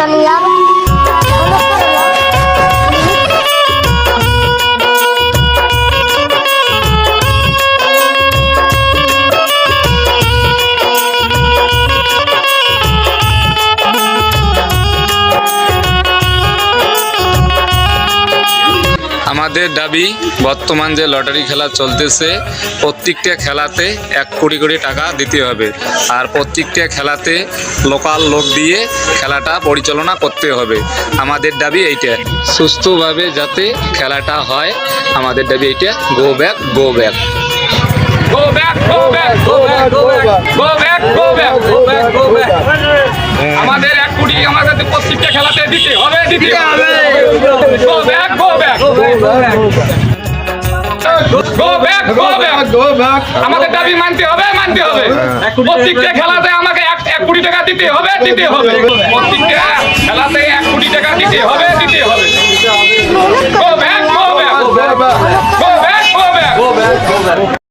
জানি আর আমাদের দাবি বর্তমান যে লটারি খেলা চলতেছে প্রত্যেকটা খেলাতে 1 কোটি কোটি টাকা দিতে হবে আর প্রত্যেকটা খেলাতে লোকাল লোক দিয়ে খেলাটা পরিচালনা করতে হবে। আমাদের দাবি এইটা, সুস্থভাবে যাতে খেলাটা হয়। আমাদের দাবি এইটা, go back go back go back go back go back go back go back go back go back. আমাদের 1 কোটি আমাদের প্রত্যেকটা খেলাতে দিতে হবে go back go back go back go back. আমাদের দাবি মানতে হবে প্রত্যেকটা খেলাতে আমাকে 1 কোটি টাকা দিতে হবে প্রত্যেকটা খেলাতে 1 কোটি টাকা দিতে হবে go back go back go back go back go back.